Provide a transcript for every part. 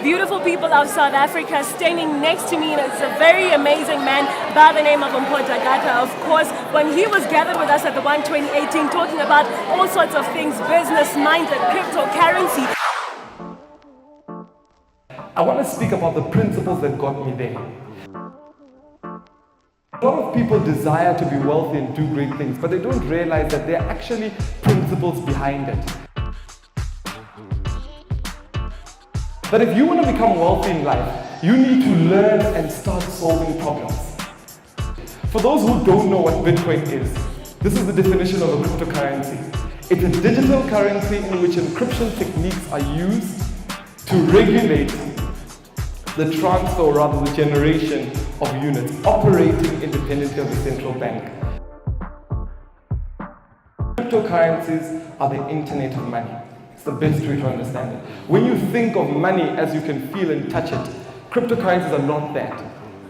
Beautiful people of South Africa. Standing next to me, and it's a very amazing man by the name of Mpho Dagada. Of course, when he was gathered with us at the One 2018 talking about all sorts of things, business, mindset, cryptocurrency. I want to speak about the principles that got me there. A lot of people desire to be wealthy and do great things, but they don't realize that there are actually principles behind it. That if you want to become wealthy in life, you need to learn and start solving problems. For those who don't know what Bitcoin is, this is the definition of a cryptocurrency. It's a digital currency in which encryption techniques are used to regulate the transfer, or rather the generation of units, operating independently of the central bank. Cryptocurrencies are the internet of money. It's the best way to understand it. When you think of money as you can feel and touch it, cryptocurrencies are not that.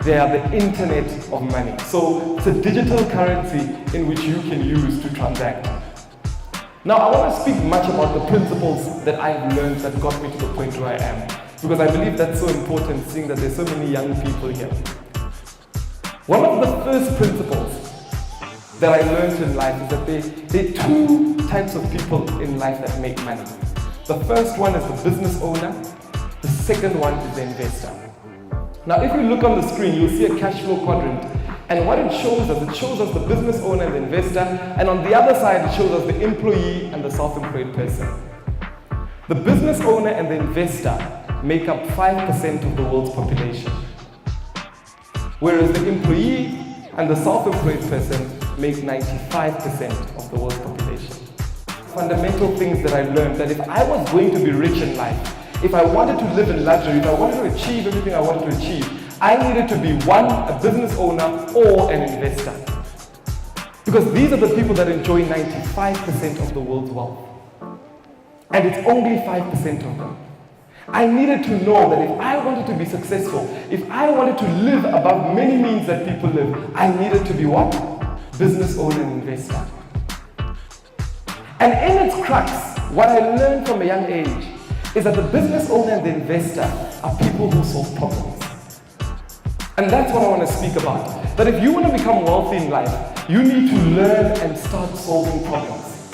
They are the internet of money. So it's a digital currency in which you can use to transact. Now I want to speak much about the principles that I've learned that got me to the point where I am, because I believe that's so important, seeing that there's so many young people here. One of the first principles that I learned in life is that there are two types of people in life that make money. The first one is the business owner. The second one is the investor. Now, if you look on the screen, you'll see a cash flow quadrant. And what it shows us the business owner and the investor. And on the other side, it shows us the employee and the self-employed person. The business owner and the investor make up 5% of the world's population, whereas the employee and the self-employed person make 95% of the world's population. Fundamental things that I learned, that if I was going to be rich in life, if I wanted to live in luxury, if I wanted to achieve everything I wanted to achieve, I needed to be one, a business owner or an investor. Because these are the people that enjoy 95% of the world's wealth. And it's only 5% of them. I needed to know that if I wanted to be successful, if I wanted to live above many means that people live, I needed to be what? Business owner and investor. And in its crux, what I learned from a young age is that the business owner and the investor are people who solve problems. And that's what I want to speak about. That if you want to become wealthy in life, you need to learn and start solving problems.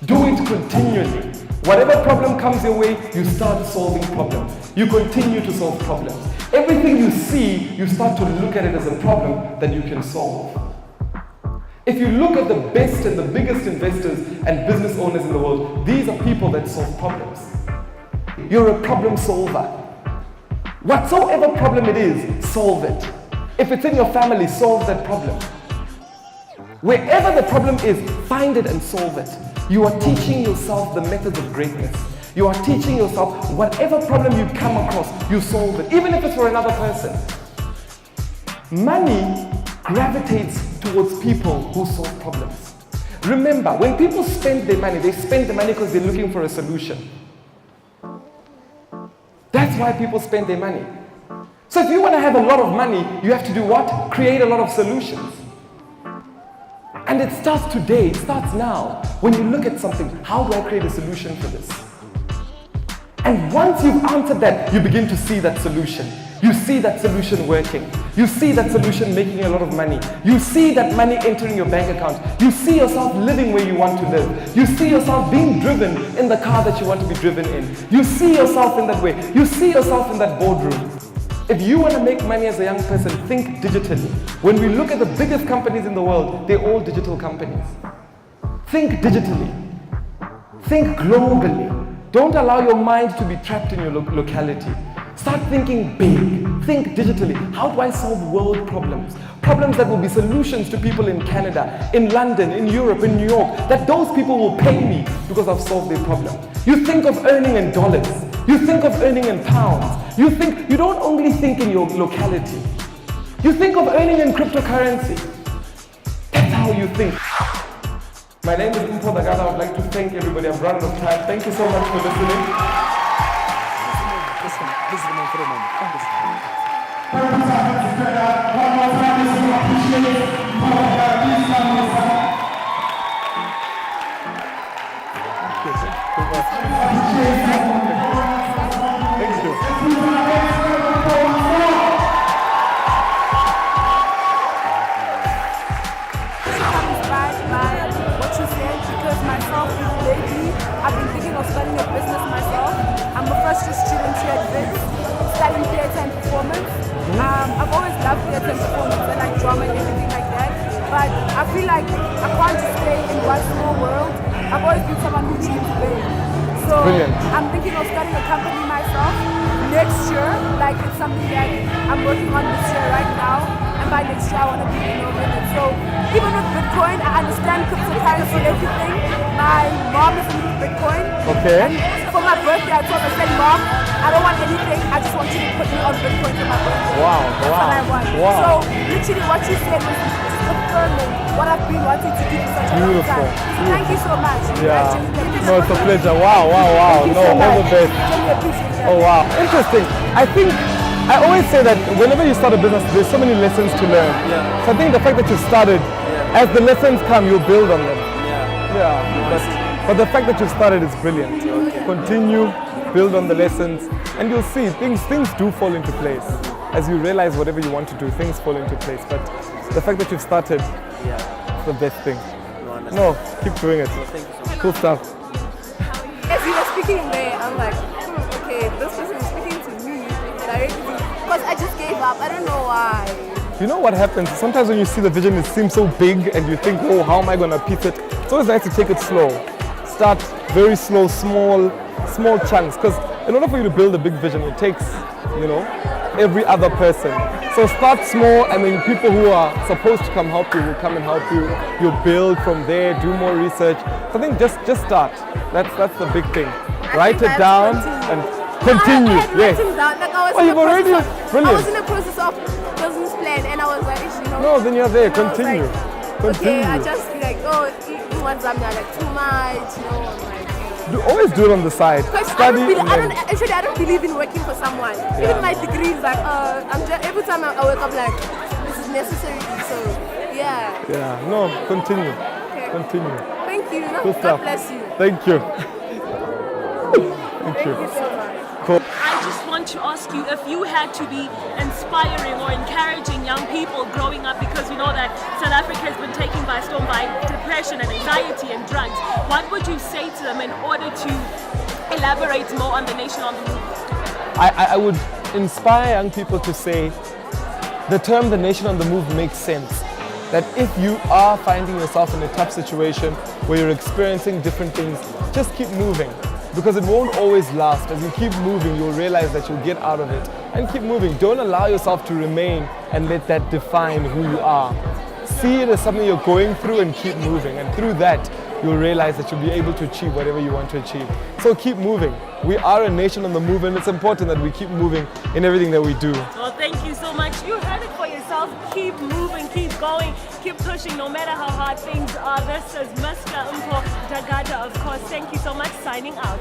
Do it continually. Whatever problem comes your way, you start solving problems. You continue to solve problems. Everything you see, you start to look at it as a problem that you can solve. If you look at the best and the biggest investors and business owners in the world, these are people that solve problems. You're a problem solver. Whatsoever problem it is, solve it. If it's in your family, solve that problem. Wherever the problem is, find it and solve it. You are teaching yourself the methods of greatness. You are teaching yourself whatever problem you come across, you solve it, even if it's for another person. Money gravitates towards people who solve problems. Remember, when people spend their money, they spend the money because they're looking for a solution. That's why people spend their money. So if you want to have a lot of money, you have to do what? Create a lot of solutions. And it starts today, it starts now. When you look at something, how do I create a solution for this? And once you've answered that, you begin to see that solution. You see that solution working. You see that solution making a lot of money. You see that money entering your bank account. You see yourself living where you want to live. You see yourself being driven in the car that you want to be driven in. You see yourself in that way. You see yourself in that boardroom. If you want to make money as a young person, think digitally. When we look at the biggest companies in the world, they're all digital companies. Think digitally. Think globally. Don't allow your mind to be trapped in your locality. Start thinking big. Think digitally. How do I solve world problems? Problems that will be solutions to people in Canada, in London, in Europe, in New York, that those people will pay me because I've solved their problem. You think of earning in dollars. You think of earning in pounds. You don't only think in your locality. You think of earning in cryptocurrency. That's how you think. My name is Mpho Dagada. I would like to thank everybody. I've run out of time. Thank you so much for listening. Listen for a moment. Thank you. master's student here at Wits, studying theatre and performance. I've always loved theatre and performance and like drama and everything like that. But I feel like I can't just stay in one small world. I've always been someone who dreams big. So Brilliant. I'm thinking of starting a company myself next year. Like it's something that I'm working on this year right now. And by next year I want to be in it. So even with Bitcoin, I understand cryptocurrency and everything. My mom is into Bitcoin. Okay. And for my birthday I told her, I said, Mom, I don't want anything. I just want you to put me on Bitcoin for my birthday. Wow, That's wow, what I want. wow. So literally what you said was confirming what I've been wanting to do for such a long Beautiful. time. So thank you so much. Yeah. I genuinely appreciate No, it's a it. pleasure. Wow, wow, wow. Thank you No, so all much. the best. Really appreciate it. Oh wow, interesting. I think I always say that whenever you start a business, there's so many lessons to learn. Yeah. So I think the fact that you've started, as the lessons come, you'll build on them. Yeah. But the fact that you've started is brilliant. Continue, build on the lessons, and you'll see things do fall into place. As you realize whatever you want to do, things fall into place. But the fact that you've started, Yeah. is the best thing. No, understand. No, keep doing it. Thank you so much. Cool stuff. As you were speaking there, I'm like, okay, this person is speaking to me directly. Because I just gave up. I don't know why. You know what happens? Sometimes when you see the vision, it seems so big and you think, oh, how am I going to piece it? It's always nice to take it slow. Start very slow, small chunks. Because in order for you to build a big vision, it takes, every other person. So start small, and then people who are supposed to come help you will come and help you. You build from there, do more research. So I think just start. That's the big thing. Write it down and continue. I had Yes. written down, like I was Oh, in you've the already? process of, I Brilliant. was in the process of business plan, and I was like, No, then you're there. and I was Continue. like, Continue. okay, I just feel like, you want something like too much, I'm like. Always do it on the side. Because Study. and then- I don't believe in working for someone. Even my degree is like, every time I wake up like, this is necessary. So, yeah. Yeah, no, continue. Okay. Continue. Thank you. Good God stuff. bless you. Thank you. Thank you. Thank you so much. Cool. I just want to ask you if you had to be inspiring or encouraging young people growing up, because we know that South Africa has been taken by storm by depression and anxiety and drugs, what would you say to them in order to elaborate more on the nation on the move? I would inspire young people to say the term the nation on the move makes sense. That if you are finding yourself in a tough situation where you're experiencing different things, just keep moving. Because it won't always last. As you keep moving, you'll realize that you'll get out of it. And keep moving. Don't allow yourself to remain and let that define who you are. See it as something you're going through and keep moving. And through that, you'll realize that you'll be able to achieve whatever you want to achieve. So keep moving. We are a nation on the move, and it's important that we keep moving in everything that we do. Well, thank you so much. You heard it for yourself. Keep moving, keep going, keep pushing, no matter how hard things are. This is Mr. Mpho Dagada, of course. Thank you so much. Signing out.